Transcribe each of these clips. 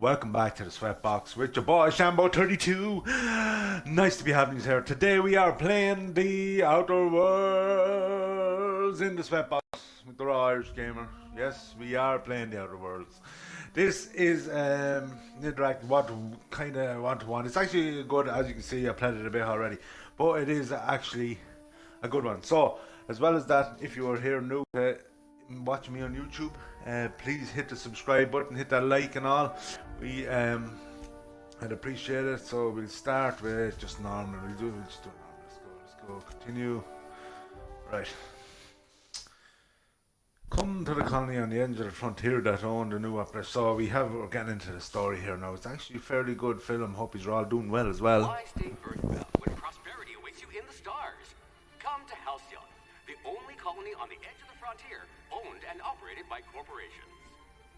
Welcome back to the Sweatbox with your boy Shambo32. Nice to be having you here. Today we are playing the Outher Worlds in the Sweatbox with the Raw Irish Gamer. Yes, we are playing the Outher Worlds. This is interactive one-to-one. It's actually good, as you can see. I played it a bit already, but it is actually a good one. So, as well as that, if you are here new watching me on YouTube, please hit the subscribe button, hit that like and all. I'd appreciate it. So we'll start with just normal. We'll just do it normal. Let's go. Continue. Right. Come to the colony on the edge of the frontier that owned the new opera. So we're getting into the story here now. It's actually a fairly good film. Hope you're all doing well as well. Why stay earthbound when prosperity awaits you in the stars? Come to Halcyon, the only colony on the edge of the frontier, owned and operated by corporations.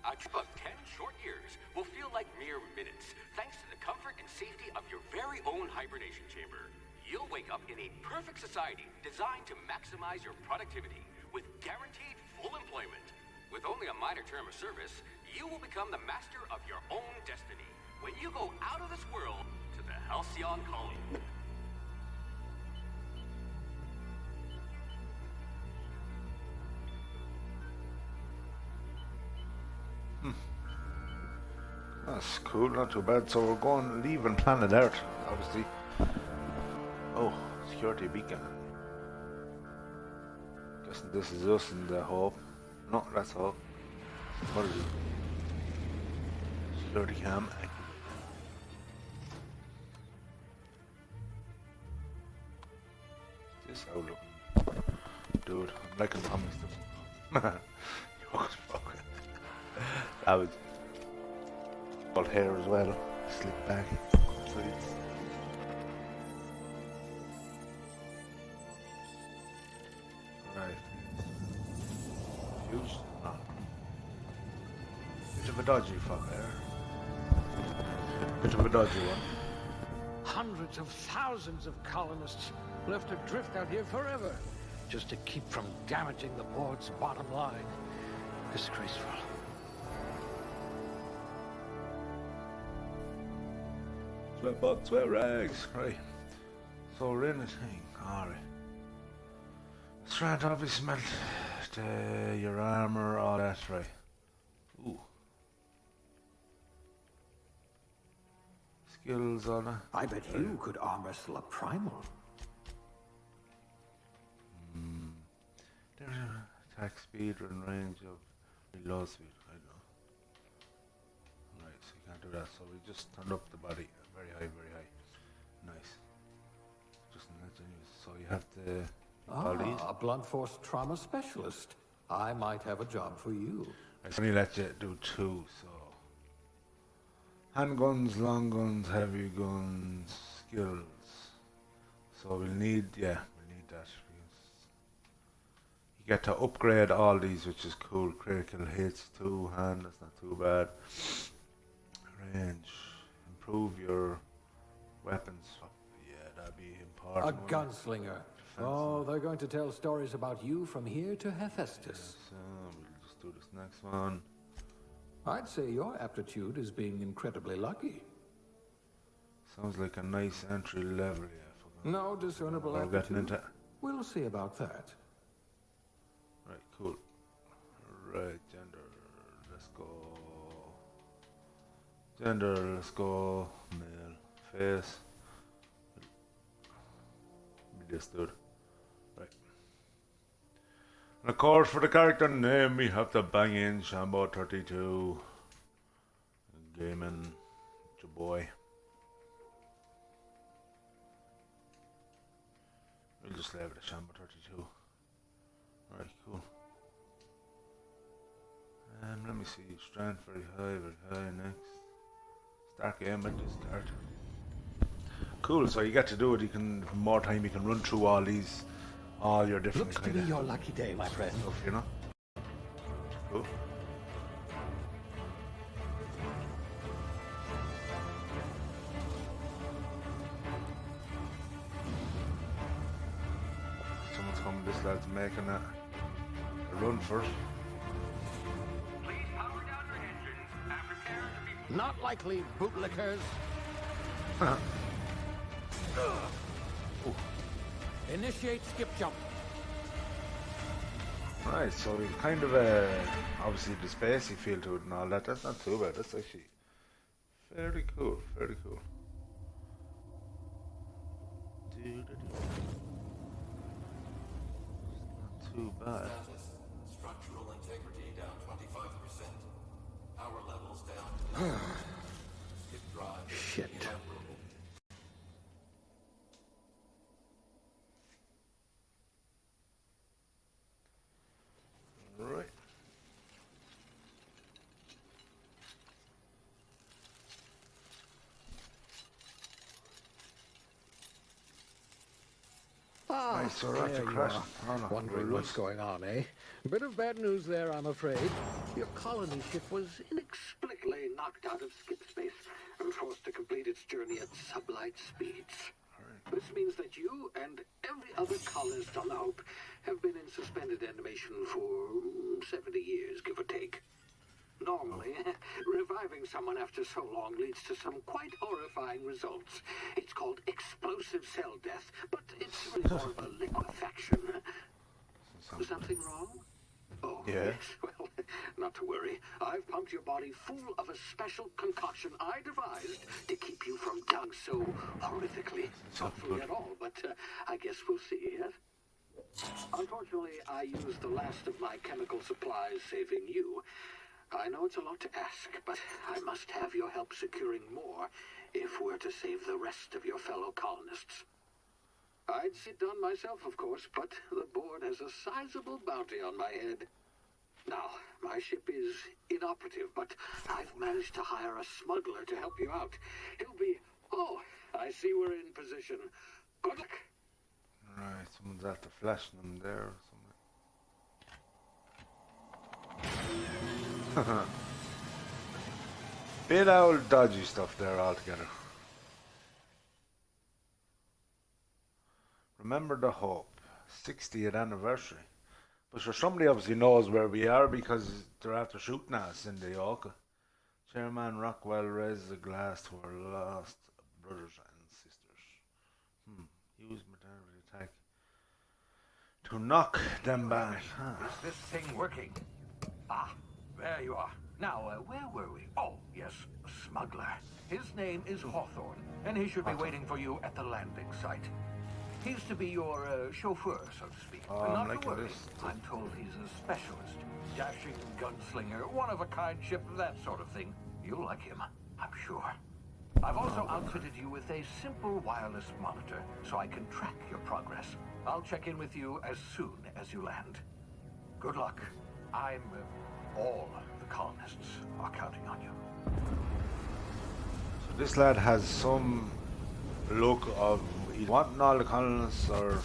A trip of 10 short years will feel like mere minutes, thanks to the comfort and safety of your very own hibernation chamber. You'll wake up in a perfect society designed to maximize your productivity with guaranteed full employment. With only a minor term of service, you will become the master of your own destiny when you go out of this world to the Halcyon colony. That's cool, not too bad. So we're going leaving planet Earth, obviously. Oh, security beacon. Guessing this is us in the hub. No, that's Hope. What is it? Security cam. This outlook. Dude, I'm liking the comic stuff. That was all hair as well, slick back. Right. Huge? No. Bit of a dodgy fuck there. Bit of a dodgy one. Hundreds of thousands of colonists left adrift out here forever, just to keep from damaging the board's bottom line. Disgraceful. Sweatbox, sweat rags. Right. So we're in a thing. Alright. Strand obviously smelt your armor, all that, right. Ooh. Skills on it. I bet you could arm wrestle a primal. There's an attack speed and range of low speed, I know. Right, so you can't do that, so we just turned up the body very high, very high. Nice. Just so you have to all these. A blunt force trauma specialist. I might have a job for you. I only let you do 2, so handguns, long guns, heavy guns, skills. So we'll need that. You get to upgrade all these, which is cool. Critical hits, 2 hand, that's not too bad. Range, improve your weapons. Yeah, that'd be important. A gunslinger. Oh, they're going to tell stories about you from here to Hephaestus. So we'll just do this next one. I'd say your aptitude is being incredibly lucky. Sounds like a nice entry level, yeah. No discernible We're getting aptitude. into. We'll see about that. Right, cool. Right, gender. Let's go. Gender, let's go. Male. Face. Be this dude. Right. And of course, for the character name, we have to bang in Shambo32. Gaming. Your boy. We'll just leave it at Shambo32. Alright, cool. Let me see, strength very high, next. Start game, but just start. Cool, so you get to do it, more time you can run through all your different Looks to be your lucky day, my friend. Stuff, you know? Cool. Someone's coming, this lad's making a run first. Not likely, bootlickers. Initiate skip jump. Right, so we've kind of obviously the spacey feel to it and all that. That's not too bad. That's actually fairly cool. Fairly cool. Not too bad. Structural integrity down 25%. Power levels down. Skip drive. Shit. Right. Right, so we're after there you crashing. are. Oh, no, Wondering we're what's loose. going on, eh? Bit of bad news there, I'm afraid. Your colony ship was inexplicably knocked out of skip space and forced to complete its journey at sublight speeds. This means that you and every other colonist on the Hope have been in suspended animation for 70 years, give or take. Normally, reviving someone after so long leads to some quite horrifying results. It's called explosive cell death, but it's really more of a liquefaction. Something wrong? Oh, Yeah. yes. Well, not to worry. I've pumped your body full of a special concoction I devised to keep you from dying so horrifically. Hopefully at all, but I guess we'll see, yes? Unfortunately, I used the last of my chemical supplies saving you. I know it's a lot to ask, but I must have your help securing more if we're to save the rest of your fellow colonists. I'd see it done myself, of course, but the board has a sizable bounty on my head. Now, my ship is inoperative, but I've managed to hire a smuggler to help you out. He'll be... Oh, I see we're in position. Good luck. Right, someone's after flashing them there or something. Bit old dodgy stuff there altogether. Remember the Hope, 60th anniversary. But sure, somebody obviously knows where we are because they're after shooting at us in the Yoka. Chairman Rockwell raises a glass to our lost brothers and sisters. Use maternity attack to knock them back. Is this thing working? Ah, there you are. Now, where were we? Oh, yes, smuggler. His name is Hawthorne, and he should be waiting for you at the landing site. He's to be your chauffeur, so to speak. Oh, But I'm not liking to worry. this. I'm told he's a specialist. Dashing gunslinger, one-of-a-kind ship, that sort of thing. You'll like him, I'm sure. I've also outfitted you with a simple wireless monitor, so I can track your progress. I'll check in with you as soon as you land. Good luck. All the colonists are counting on you. So this lad has some look of he's wanting all the colonists or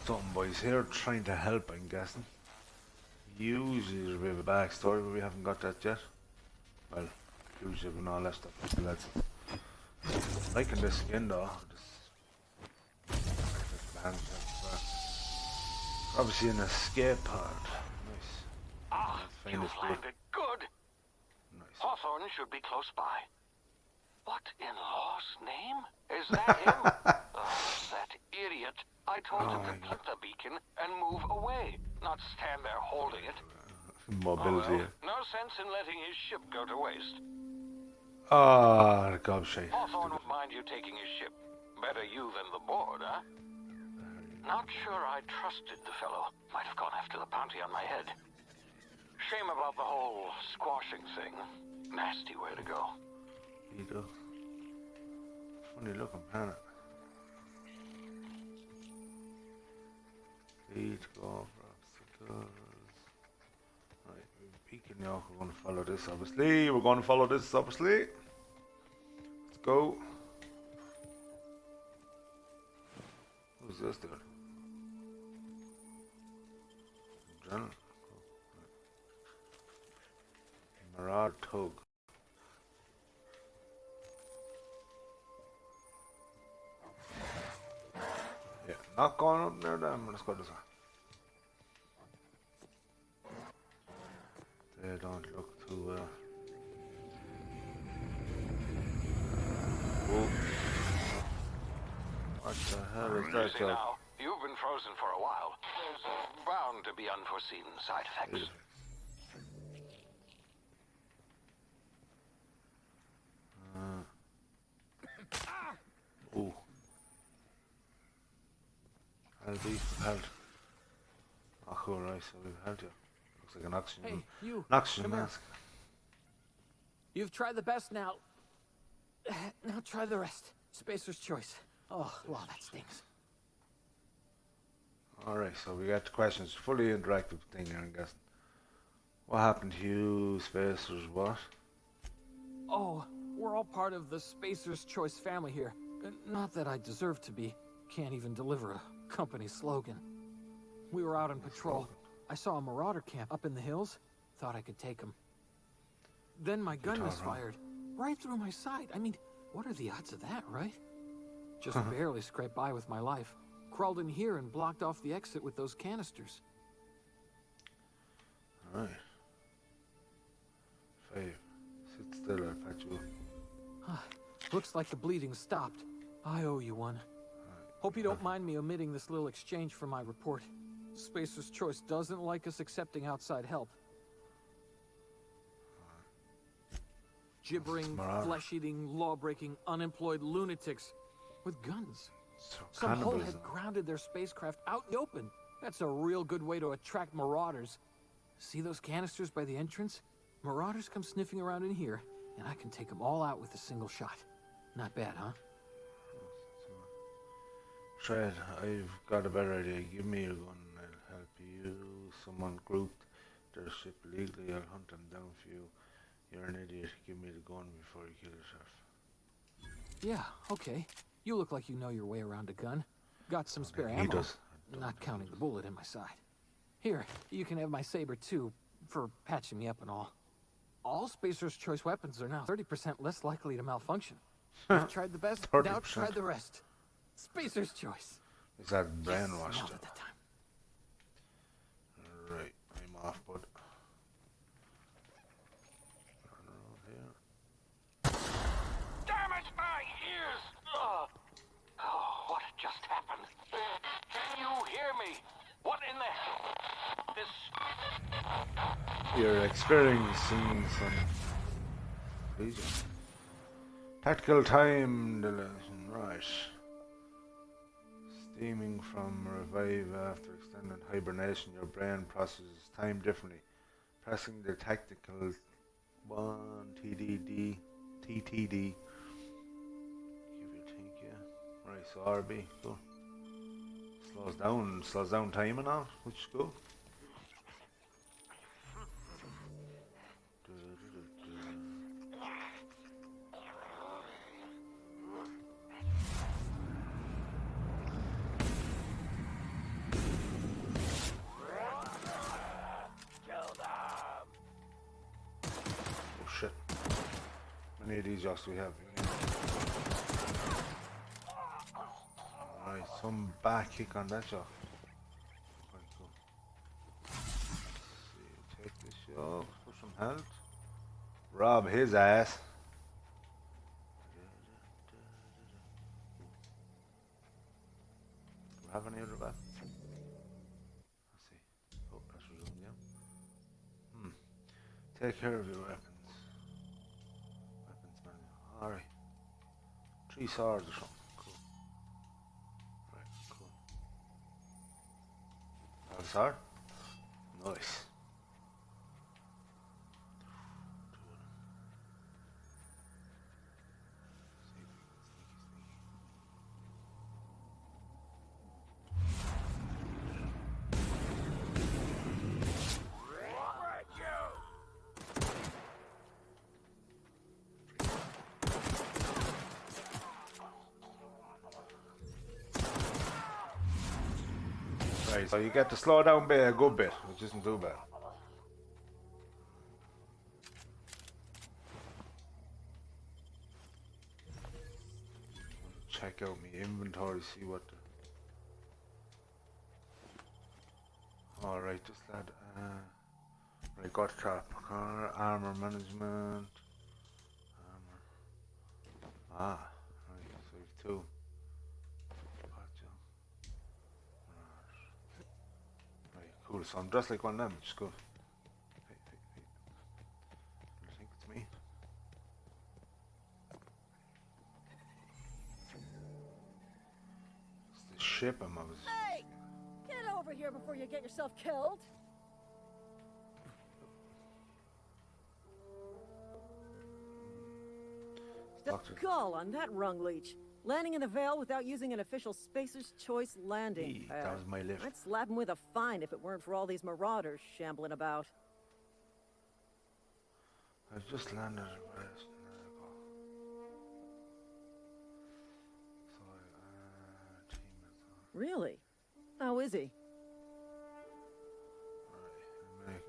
something, but he's here trying to help, I'm guessing. Usually there's a bit of a backstory, but we haven't got that yet. Well, usually and all that stuff, like the lads. Liking this skin though. Obviously an escape pod. Nice. Ah, you Famous find book. it good. Nice. Hawthorne should be close by. What in law's name? Is that him? That idiot. I told him to click the beacon and move away, not stand there holding it. Mobility. No sense in letting his ship go to waste. Ah, the gobshite. Hawthorne would mind you taking his ship. Better you than the board, huh? Not sure I trusted the fellow. Might have gone after the bounty on my head. Shame about the whole squashing thing. Nasty way to go. Peter. Funny looking planet. Please go for obstacles. Right, we're peeking now. We're going to follow this, obviously. Let's go. Who's this dude? General. Marad Tug. Yeah, not going up there then. Let's go this way. They don't look too hell is You that see job? now, you've been frozen for a while. There's bound to be unforeseen side effects. Ooh. I'll be held. Oh, cool, right, so we've held you. Looks like an oxygen. Hey, you. An oxygen Come here. mask. You've tried the best now. Now try the rest. Spacer's choice. Oh, wow, that stings. Alright, so we got the questions. Fully interactive thing here, I'm guessing. What happened to you, Spacers? What? Oh, we're all part of the Spacer's Choice family here. Not that I deserve to be. Can't even deliver a company slogan. We were out on patrol. I saw a marauder camp up in the hills. Thought I could take him. Then my gun misfired. Right through my side. I mean, what are the odds of that, right? Just barely scraped by with my life. Crawled in here and blocked off the exit with those canisters. Alright. 5. Sit still, I'll patch you up. Looks like the bleeding stopped. I owe you one. Hope you don't mind me omitting this little exchange from my report. Spacer's Choice doesn't like us accepting outside help. Gibbering, flesh-eating, law-breaking, unemployed lunatics with guns. So Some hole cannibalism. had grounded their spacecraft out in the open. That's a real good way to attract marauders. See those canisters by the entrance? Marauders come sniffing around in here, and I can take them all out with a single shot. Not bad, huh? Fred, I've got a better idea. Give me your gun and I'll help you. Someone grouped their ship illegally. I'll hunt them down for you. You're an idiot. Give me the gun before you kill yourself. Yeah, okay. You look like you know your way around a gun. Got some spare ammo. He does. Not counting the bullet in my side. Here, you can have my saber too, for patching me up and all. All Spacer's Choice weapons are now 30% less likely to malfunction. You've tried the best, now 30%. try the rest. Spacer's Choice. Is that Yes, brainwashed? now's the time. Right, I'm off, bud. Turn around here. Damn it, my ears! Oh, what just happened? Can you hear me? What in the hell? This... You're experiencing some lesion. Tactical time dilation, right. Steaming from revive after extended hibernation, your brain processes time differently. Pressing the tactical 1 TTD. Give you a think, yeah. Right, so RB, cool. Slows down time and all, which is cool. Oh shit. How many of these jobs do we have? Alright, some back kick on that job. Quite cool. Let's see, take this job for some health. Rob his ass. Do we have any other back? Let's see. Oh, that's resumed, yeah. Take care of your weapons. Weapons manual. Alright. 3 swords or something. Cool. Right, cool. Have a sword? Nice. Right, so you get to slow down a good bit, which isn't too bad. Check out my inventory, see what the... Alright, just that, right, got trap, car, armor management, armor, right, so you've 2. Gotcha. so I'm dressed like one of them. Just go. Hey. I think it's me. It's the ship I was. Hey! Get over here before you get yourself killed! The gall on that rung leech. Landing in the Vale without using an official Spacer's Choice landing Hey, pad. that was my lift. I'd slap him with a fine if it weren't for all these marauders shambling about. I just landed at rest. Really? How is he? Alright, make it.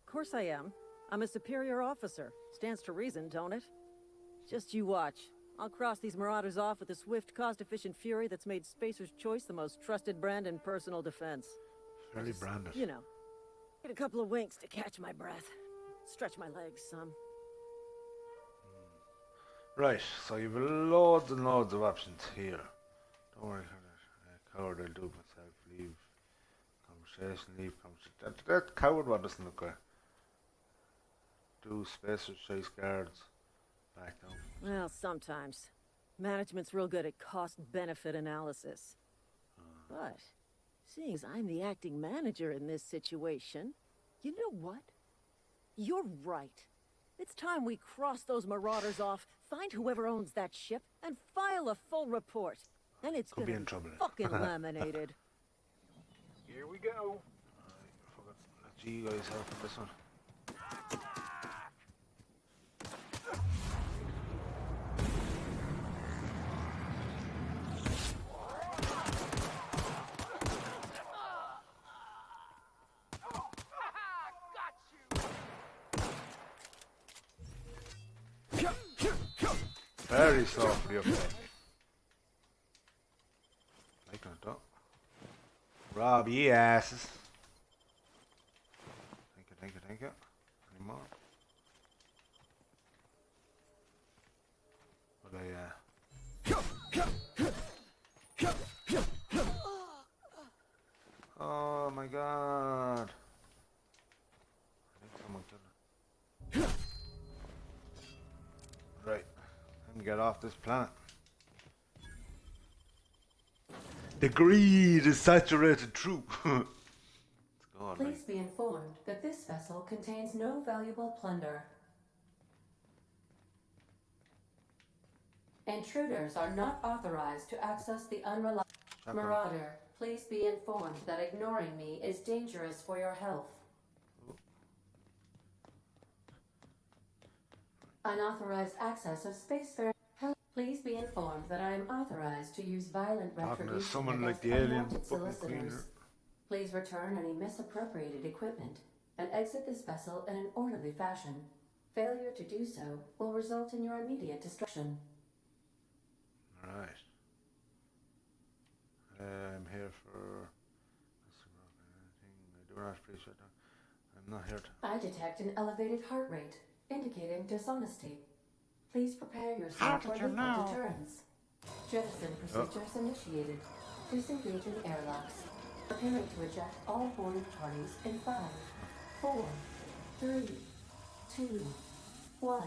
Of course I am. I'm a superior officer. Stands to reason, don't it? Just you watch. I'll cross these marauders off with a swift, cost-efficient fury that's made Spacer's Choice the most trusted brand in personal defense. Fairly branded. You know, get a couple of winks to catch my breath. Stretch my legs some. Right, so you've loads and loads of options here. Don't worry, coward, I'll do it myself. Leave conversation, leave conversation. That coward one doesn't look good. Do Spacer's Choice guards. Back down. Well, sometimes. Management's real good at cost-benefit analysis. But, seeing as I'm the acting manager in this situation, you know what? You're right. It's time we cross those marauders off, find whoever owns that ship, and file a full report. And it's Could gonna be in trouble. fucking laminated. Here we go. Let's see you guys help with this one. Very softly up there. Like that, Rob, ye asses. Thank you. Any more? What Oh my god. I think someone killed her. Right. Time to get off this planet. The greed is saturated true. Let's go on, Please be informed that this vessel contains no valuable plunder. Intruders are not authorized to access the unreliable Marauder. Please be informed that ignoring me is dangerous for your health. Unauthorized access of spacefaring. Please be informed that I am authorized to use violent Talking to retribution someone like against the alien unwanted fucking queen solicitors. here. Please return any misappropriated equipment and exit this vessel in an orderly fashion. Failure to do so will result in your immediate destruction. Alright. I'm here for... I do not appreciate that. I'm not here to... I detect an elevated heart rate, indicating dishonesty. Please prepare yourself for lethal deterrence. Jettison procedures initiated. Disengage in airlocks. Preparing to eject all boarded parties in 5, 4, 3, 2, 1.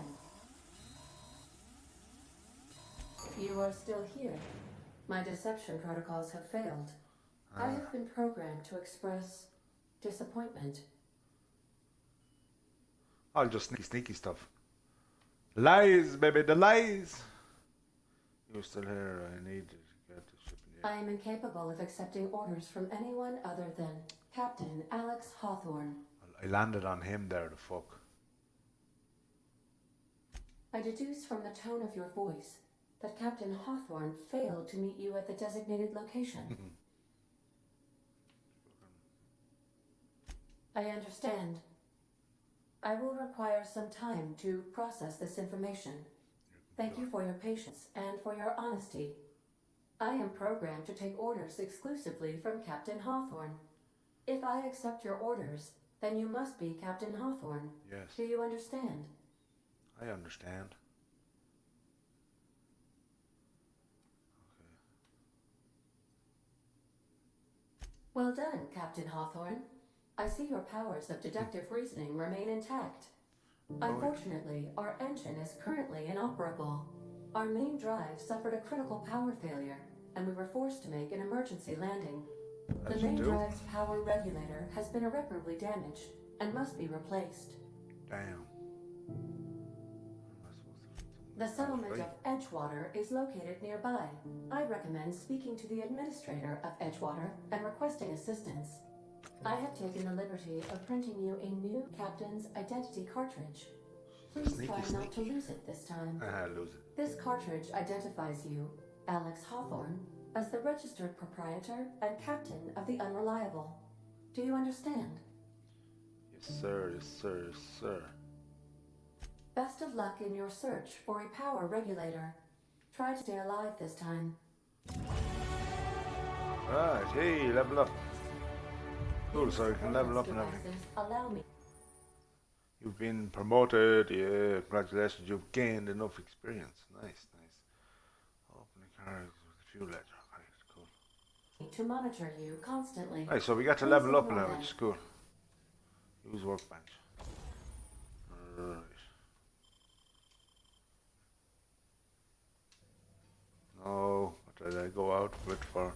You are still here. My deception protocols have failed. I have been programmed to express disappointment. I'll just sneaky stuff. Lies, baby, the lies! You're still here, I need to get the ship in the air. I am incapable of accepting orders from anyone other than Captain Alex Hawthorne. I landed on him there, the fuck. I deduce from the tone of your voice that Captain Hawthorne failed to meet you at the designated location. I understand. I will require some time to process this information. Thank you for your patience and for your honesty. I am programmed to take orders exclusively from Captain Hawthorne. If I accept your orders, then you must be Captain Hawthorne. Yes. Do you understand? I understand. Okay. Well done, Captain Hawthorne. I see your powers of deductive reasoning remain intact. Unfortunately, our engine is currently inoperable. Our main drive suffered a critical power failure, and we were forced to make an emergency landing. The As you main do. drive's power regulator has been irreparably damaged and must be replaced. Damn. The settlement of Edgewater is located nearby. I recommend speaking to the administrator of Edgewater and requesting assistance. I have taken the liberty of printing you a new captain's identity cartridge. Please try not to lose it this time. Lose it. This cartridge identifies you, Alex Hawthorne, as the registered proprietor and captain of the Unreliable. Do you understand? Yes, sir. Yes, sir. Yes, sir. Best of luck in your search for a power regulator. Try to stay alive this time. Right. Hey, level up. Cool, so you can level up and everything. Devices allow me. You've been promoted. Yeah, congratulations. You've gained enough experience. Nice, nice. Opening cards with a few letters. Right, cool. To monitor you constantly. Right, so we got to level up now, which is cool. Use workbench. Right. No, what did I go out with for?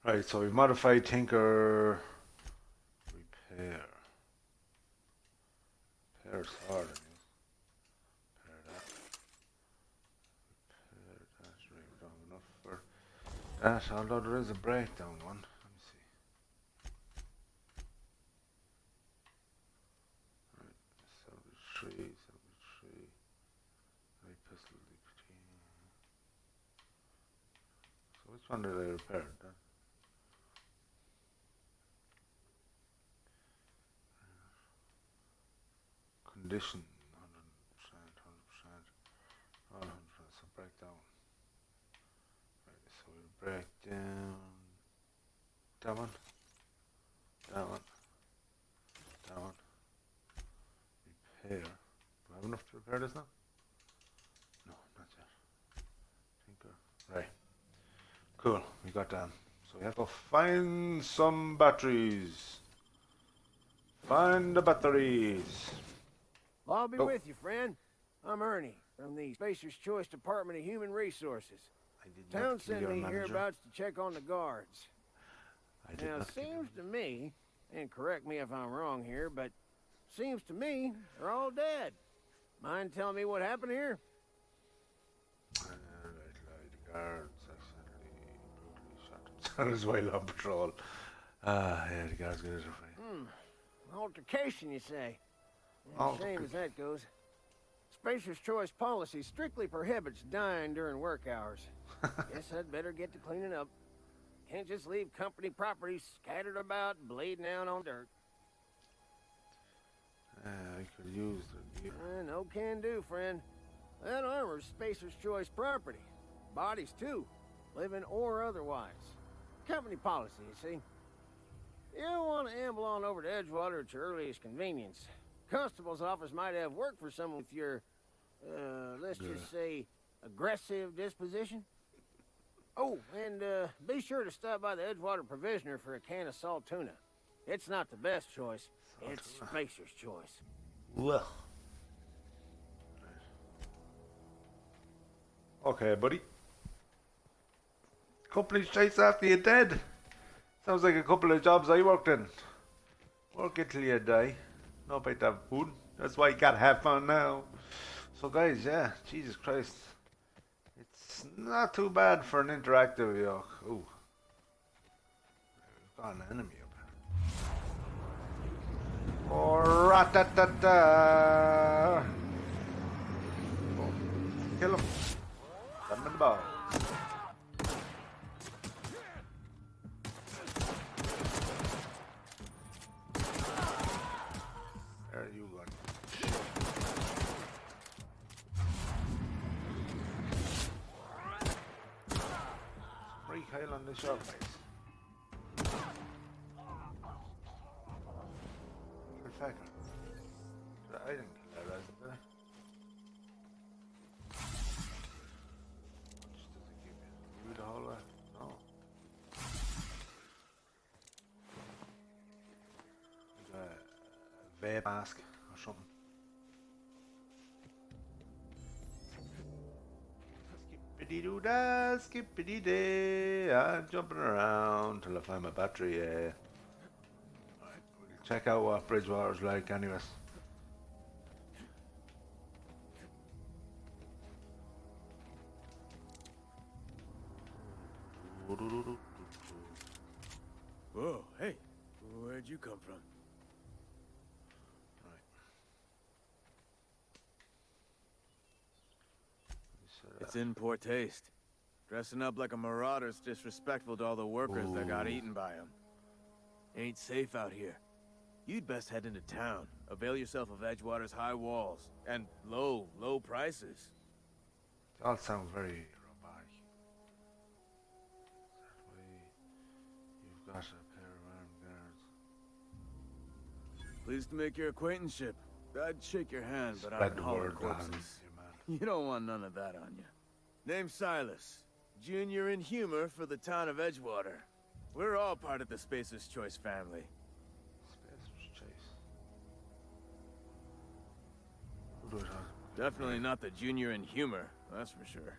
Right, so we've modified Tinker Repair. Repair sword. Repair that. Repair that. Right, we don't have enough for that, although there is a breakdown one. Let me see. Right, 73. Right, pistol. So which one did I repair then? Condition 100%, 100%, 100%. So break down. Right, so we break down that one, that one, that one. Repair. Do I have enough to repair this now? No, not yet. Tinker. Right. Cool. We got that. So we have to find some batteries. Find the batteries. I'll be with you, friend. I'm Ernie from the Spacer's Choice Department of Human Resources. I did not Town kill sent your me manager. hereabouts to check on the guards. I did Now, not kill seems to me, and correct me if I'm wrong here, but seems to me they're all dead. Mind telling me what happened here? The guards accidentally brutally shot themselves while on patrol. Yeah, the guards get it away. Altercation, you say? Shame as that goes. Spacer's Choice policy strictly prohibits dying during work hours. Guess I'd better get to cleaning up. Can't just leave company property scattered about, bleeding out on dirt. I could use the gear. No can do, friend. That armor's Spacer's Choice property. Bodies, too. Living or otherwise. Company policy, you see. You don't want to amble on over to Edgewater at your earliest convenience. Constable's office might have work for someone with your, let's just say, aggressive disposition. Oh, and be sure to stop by the Edgewater Provisioner for a can of salt tuna. It's not the best choice. It's Spacer's Choice. Well. Okay, buddy. Company's chase after you dead. Sounds like a couple of jobs I worked in. Work it till you die. No bite that food. That's why you gotta have fun now. So guys, yeah, Jesus Christ. It's not too bad for an interactive yoke. Ooh. We've got an enemy up here. Oh, rat-ta-ta-ta. Oh, kill him. Got him in the ball. There you go. Recoil on the shot face. Perfect. I didn't kill that, did I? How much does it give you? Read the vape mask or something. Skippity doo da, skippity day. I'm jumping around till I find my battery. Right, we'll check out what Bridgewater's like, anyways. Whoa, hey, where'd you come from? It's in poor taste. Dressing up like a marauder's disrespectful to all the workers that got eaten by him. Ain't safe out here. You'd best head into town. Avail yourself of Edgewater's high walls. And low prices. They all sound very robotic. That way, you've got a pair of armed guards. Pleased to make your acquaintanceship. I'd shake your hand, but Spread I'm the hauling word, corpses. man. You don't want none of that on you. Name's Silas. Junior in humor for the town of Edgewater. We're all part of the Spacer's Choice family. Spacer's Choice. Who do I talk about? Definitely not the junior in humor, that's for sure.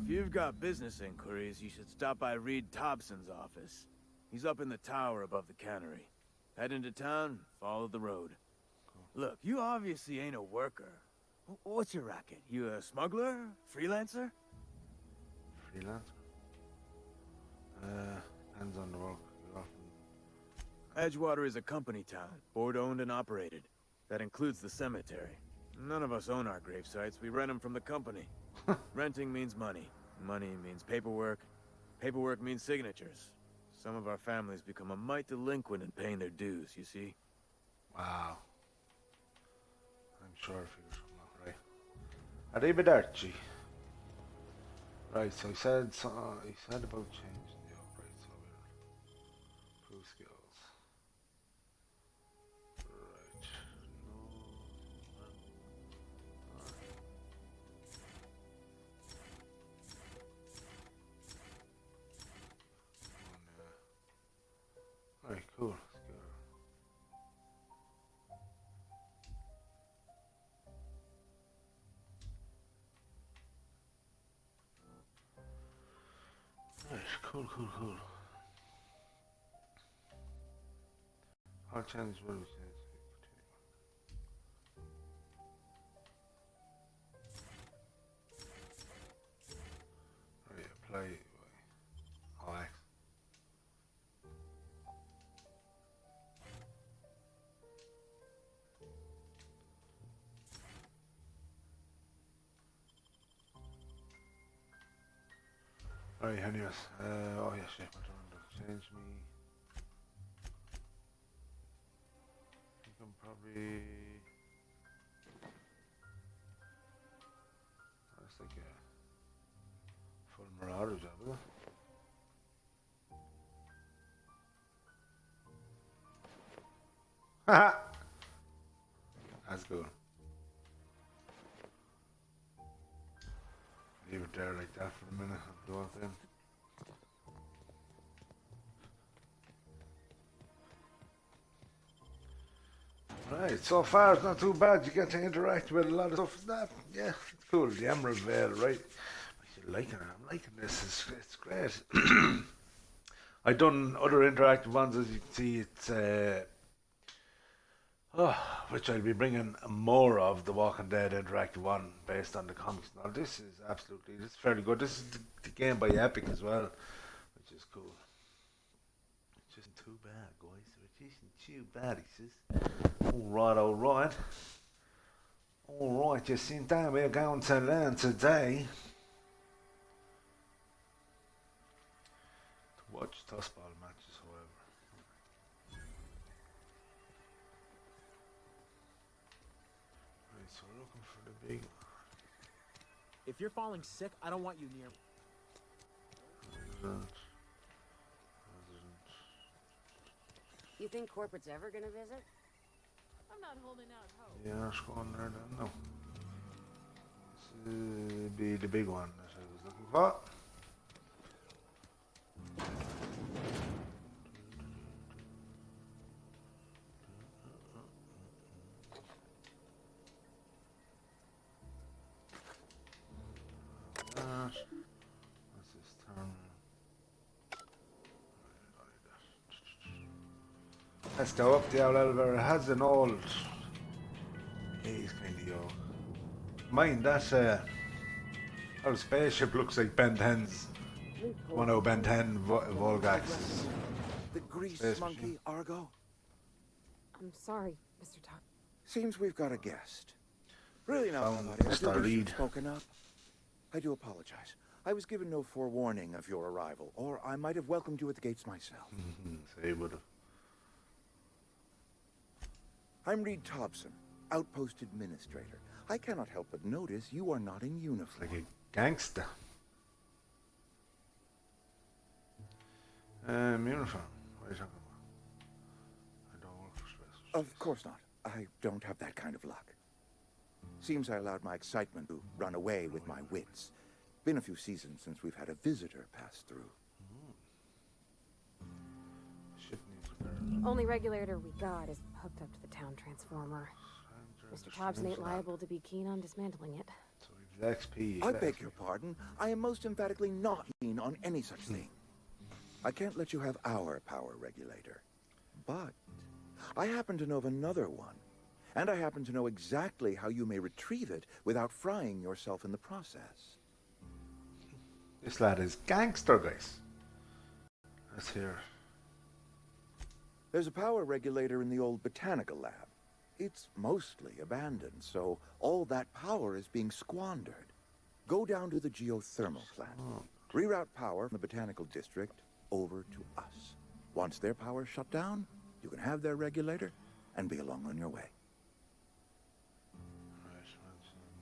If you've got business inquiries, you should stop by Reed Thompson's office. He's up in the tower above the cannery. Head into town, follow the road. Look, you obviously ain't a worker. What's your racket? You a smuggler? Freelancer? Freelance? Depends on the work. Edgewater is a company town, board-owned and operated. That includes the cemetery. None of us own our grave sites, we rent them from the company. Renting means money. Money means paperwork. Paperwork means signatures. Some of our families become a mite delinquent in paying their dues, you see? Wow. I'm sure I figured something out, right? Arrivederci. Right, so he said about changing the upgrade, so we'll improve skills. Right. No. Alright, cool. Let's go. Right, cool. Our challenge will be changed. Right, apply. Oh, X. Alright, anyways, oh yeah, shit, my turn to change me. You can probably... That's like a full marauder job, isn't it? Haha! That's good. Leave it there like that for a minute and do it then. Right, so far it's not too bad. You get to interact with a lot of stuff. Yeah, it's cool. The Emerald Vale, right? I'm liking it. I'm liking this. It's great. I've done other interactive ones, as you can see. It's which I'll be bringing more of, the Walking Dead interactive one based on the comics. Now this is fairly good. This is the game by Epic as well, which is cool. It isn't too bad, guys. It isn't too bad, he says. Alright. Alright, you see, that we're going to learn today to watch tossball matches, however. Right, so we're looking for the big one. If you're falling sick, I don't want you near me. You think corporate's ever gonna visit? I'm not holding out hope. Yeah, let's go on there then. No. This would be the big one that I was looking for. What's this turn? Let's go up the old elevator. It has an old. He's kind of yo. Mind that our spaceship looks like Ben 10's. One of Ben 10 Volgax's. The grease Space monkey, machine. Argo? I'm sorry, Mr. Top. Seems we've got a guest. Really now, Found somebody. I Mr. think we should Reed. have spoken up. I do apologize. I was given no forewarning of your arrival, or I might have welcomed you at the gates myself. So he would have. I'm Reed Thompson, Outpost Administrator. I cannot help but notice you are not in uniform. Like a gangster. Uniform. What are you talking about? I don't work for Space. Of course not. I don't have that kind of luck. Seems I allowed my excitement to run away with my wits. Been a few seasons since we've had a visitor pass through. Ship needs repair. Only regulator we got is hooked up to the town transformer. Mr. Thompson ain't liable to be keen on dismantling it. So he's XP. I beg your pardon. I am most emphatically not keen on any such thing. I can't let you have our power regulator. But I happen to know of another one. And I happen to know exactly how you may retrieve it without frying yourself in the process. This lad is gangster, guys. Let's hear. There's a power regulator in the old botanical lab. It's mostly abandoned, so all that power is being squandered. Go down to the geothermal plant. Reroute power from the botanical district over to us. Once their power's shut down, you can have their regulator and be along on your way. Right,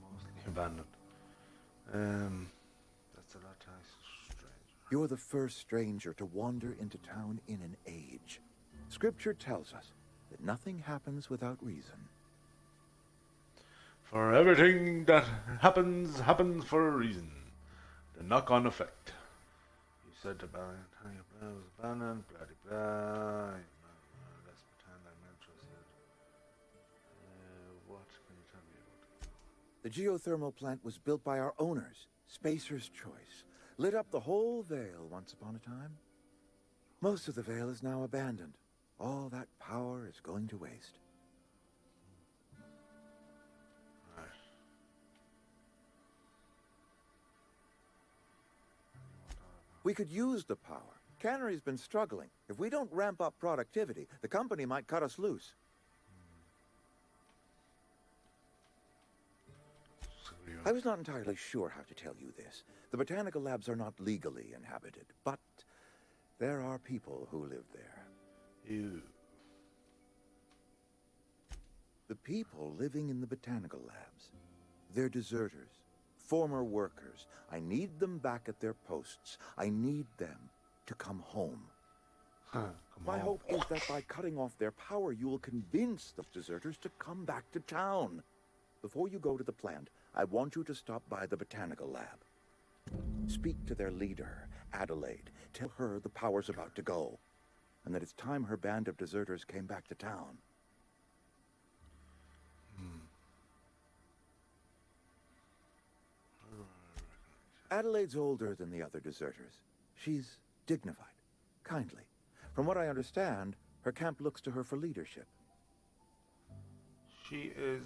mostly abandoned. That's a lot strange. You're the first stranger to wander into town in an age. Scripture tells us that nothing happens without reason. For everything that happens for a reason. The knock-on effect. You said the plan was abandoned, blah blah blah. Let's pretend I'm interested. What can you tell me about it? The geothermal plant was built by our owners, Spacer's Choice. Lit up the whole Vale once upon a time. Most of the Vale is now abandoned. All that power is going to waste. Right. We could use the power. Cannery's been struggling. If we don't ramp up productivity, the company might cut us loose. I was not entirely sure how to tell you this. The botanical labs are not legally inhabited, but there are people who live there. Ew. The people living in the botanical labs, they're deserters, former workers. I need them back at their posts. I need them to come home. My hope is that by cutting off their power, you will convince the deserters to come back to town. Before you go to the plant, I want you to stop by the botanical lab. Speak to their leader, Adelaide. Tell her the power's about to go, and that it's time her band of deserters came back to town. Adelaide's older than the other deserters. She's dignified, kindly. From what I understand, her camp looks to her for leadership. She is.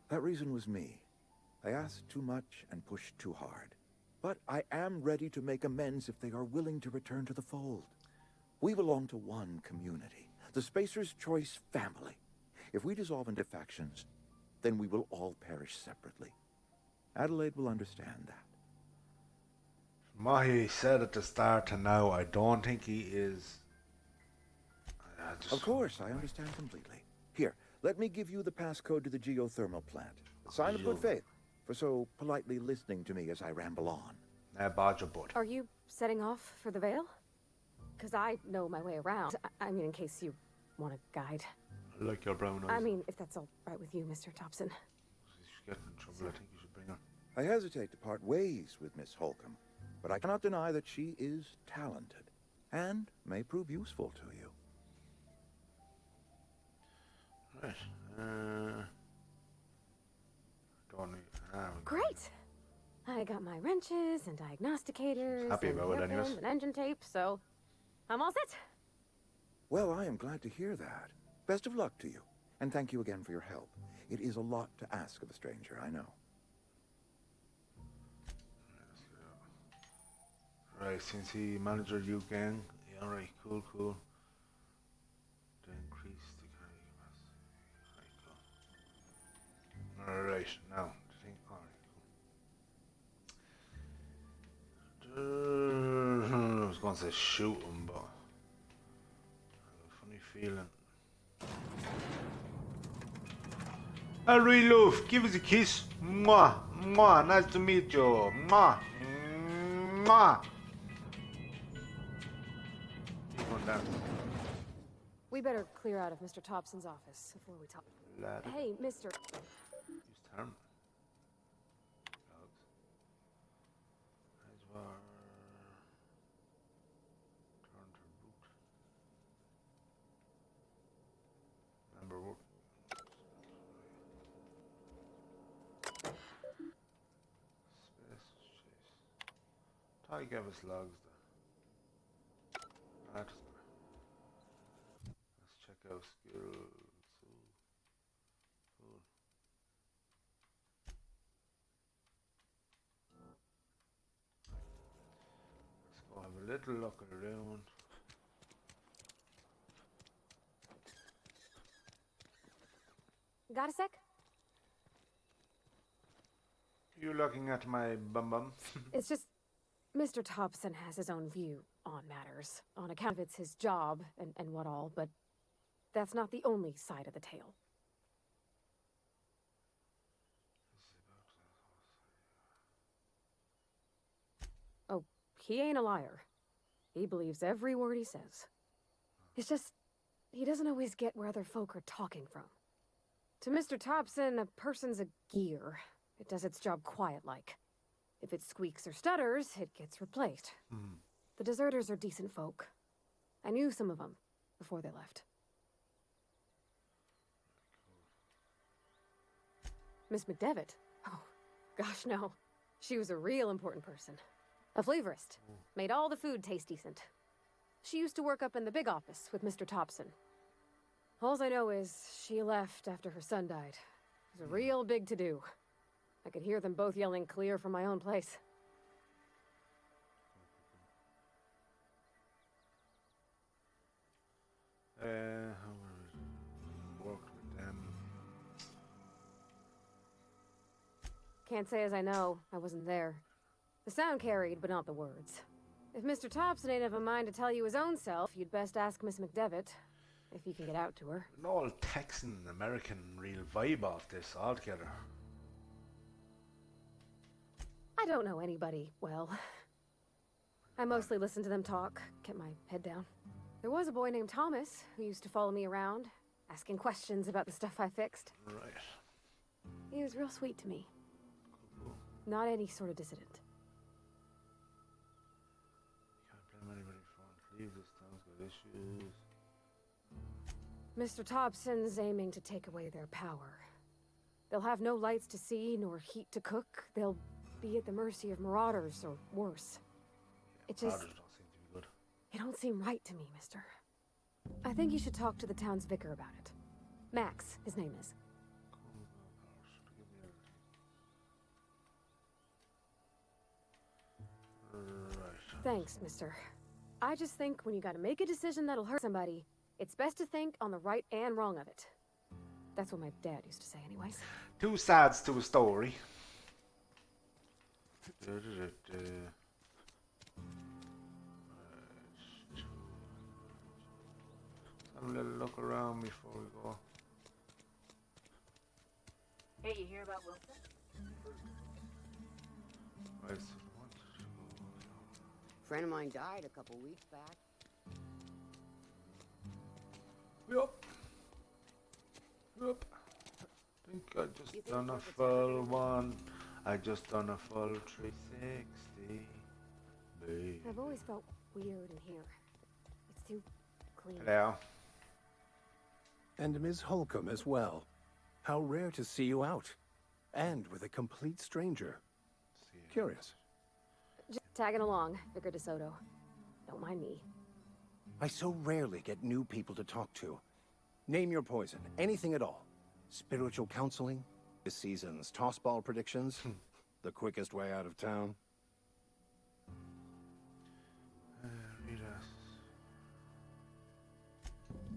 That reason was me. I asked too much and pushed too hard. But I am ready to make amends if they are willing to return to the fold. We belong to one community, the Spacer's Choice family. If we dissolve into factions, then we will all perish separately. Adelaide will understand that. From what he said at the start to now, I don't think he is. Of course, I understand completely. Here, let me give you the passcode to the geothermal plant. A sign of good faith for so politely listening to me as I ramble on. Are you setting off for the Vale? Because I know my way around. I mean, in case you want a guide. I like your brown eyes. I mean, if that's all right with you, Mr. Thompson. She's getting in trouble. I think you should bring her. I hesitate to part ways with Miss Holcomb, but I cannot deny that she is talented and may prove useful to you. Right. Funny. Great. I got my wrenches and diagnosticators Happy and about it anyways. hairpins and engine tape, so I'm all set. Well, I am glad to hear that. Best of luck to you, and thank you again for your help. It is a lot to ask of a stranger, I know. Right, since he manager you gang. Yeah, alright, cool. To increase the carry capacity. Alright, now the thing. Alright, cool. I was going to say shoot him, but I have a funny feeling. Alright, love, give us a kiss. Mwah, mwah, nice to meet you. Mwah, mwah. We better clear out of Mr. Thompson's office before we talk. Hey, Mr. Use term. As well. Turn to root. Number one. Space chase. Ty gave us logs there. Let's check out skills. Cool. Let's go have a little look around. Got a sec? You looking at my bum? It's just Mr. Thompson has his own view on matters, on account of it's his job and what all, but that's not the only side of the tale. Oh, he ain't a liar. He believes every word he says. It's just, he doesn't always get where other folk are talking from. To Mr. Thompson, a person's a gear. It does its job quiet-like. If it squeaks or stutters, it gets replaced. The deserters are decent folk. I knew some of them before they left. Miss McDevitt? Oh, gosh, no. She was a real important person. A flavorist. Made all the food taste decent. She used to work up in the big office with Mr. Thompson. All I know is she left after her son died. It was a real big to-do. I could hear them both yelling clear from my own place. Worked with them. Can't say as I know. I wasn't there. The sound carried, but not the words. If Mr. Thompson ain't of a mind to tell you his own self, you'd best ask Miss McDevitt, if he can get out to her. An all Texan American real vibe off this altogether. I don't know anybody well. I mostly listen to them talk, kept my head down. There was a boy named Thomas who used to follow me around, asking questions about the stuff I fixed. Right. He was real sweet to me. Not any sort of dissident. Can't blame anybody for it. Leave this town's got issues. Mr. Thompson's aiming to take away their power. They'll have no lights to see, nor heat to cook. They'll be at the mercy of marauders, or worse. It just... Marauders don't seem to be good. It don't seem right to me, mister. I think you should talk to the town's vicar about it. Max, his name is. Right. Thanks, mister. I just think when you gotta make a decision that'll hurt somebody, it's best to think on the right and wrong of it. That's what my dad used to say anyways. Two sides to a story. Have a little look around before we go. Hey, you hear about Wilson? Right. Friend of mine died a couple weeks back. Yup. Think I just done a full one. I just done a full 360. Babe. I've always felt weird in here. It's too clean. Hello. And Ms. Holcomb as well. How rare to see you out. And with a complete stranger. Curious. Just tagging along, Vicar DeSoto. Don't mind me. I so rarely get new people to talk to. Name your poison, anything at all. Spiritual counseling, this season's tossball predictions, the quickest way out of town.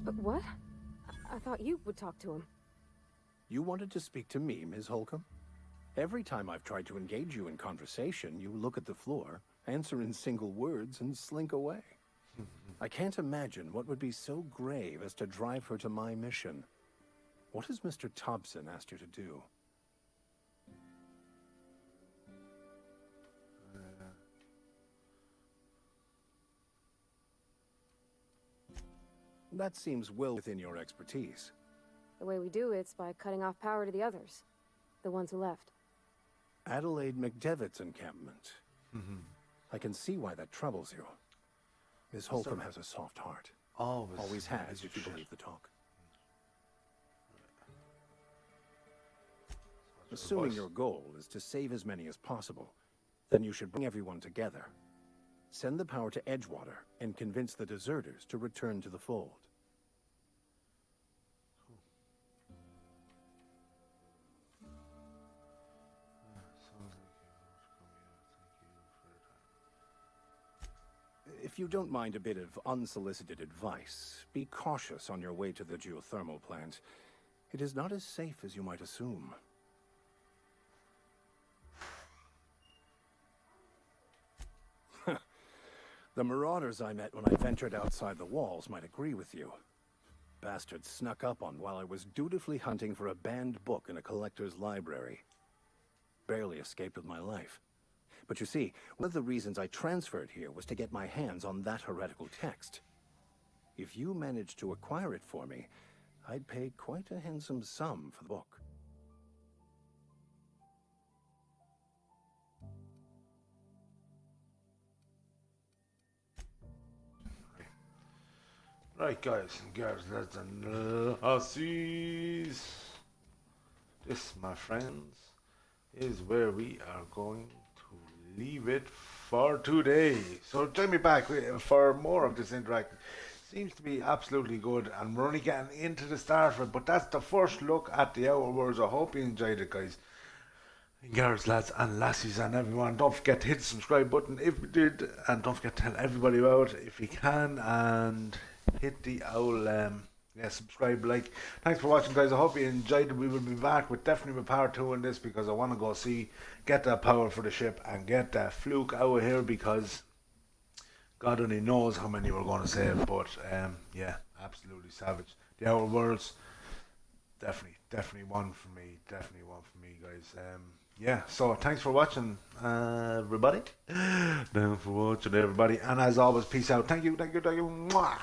But what? I thought you would talk to him. You wanted to speak to me, Ms. Holcomb? Every time I've tried to engage you in conversation, you look at the floor, answer in single words, and slink away. I can't imagine what would be so grave as to drive her to my mission. What has Mr. Thompson asked you to do? That seems well within your expertise. The way we do it's by cutting off power to the others. The ones who left. Adelaide McDevitt's encampment. I can see why that troubles you. Miss Holcomb has a soft heart. Always has, if you believe the talk. Assuming your goal is to save as many as possible, then you should bring everyone together. Send the power to Edgewater and convince the deserters to return to the fold. If you don't mind a bit of unsolicited advice, be cautious on your way to the geothermal plant. It is not as safe as you might assume. The marauders I met when I ventured outside the walls might agree with you. Bastards snuck up on while I was dutifully hunting for a banned book in a collector's library. Barely escaped with my life. But you see, one of the reasons I transferred here was to get my hands on that heretical text. If you managed to acquire it for me, I'd pay quite a handsome sum for the book. Right, guys and girls, lads and Aussies. This, my friends, is where we are going to leave it for today. So join me back for more of this interactive. Seems to be absolutely good, and we're only getting into the start of it, but that's the first look at the Outher Worlds. I hope you enjoyed it, guys. Girls, lads and lassies and everyone, don't forget to hit the subscribe button if you did, and don't forget to tell everybody about it if you can, and hit the owl subscribe, like. Thanks for watching, guys. I hope you enjoyed it. We will be back with definitely with part 2 on this, because I want to go get that power for the ship and get that fluke out of here, because God only knows how many we're going to save. But yeah, absolutely savage. The Outher Worlds, definitely one for me, guys. Yeah, so thanks for watching, everybody. Thanks for watching, everybody, and as always, peace out. Thank you. Mwah.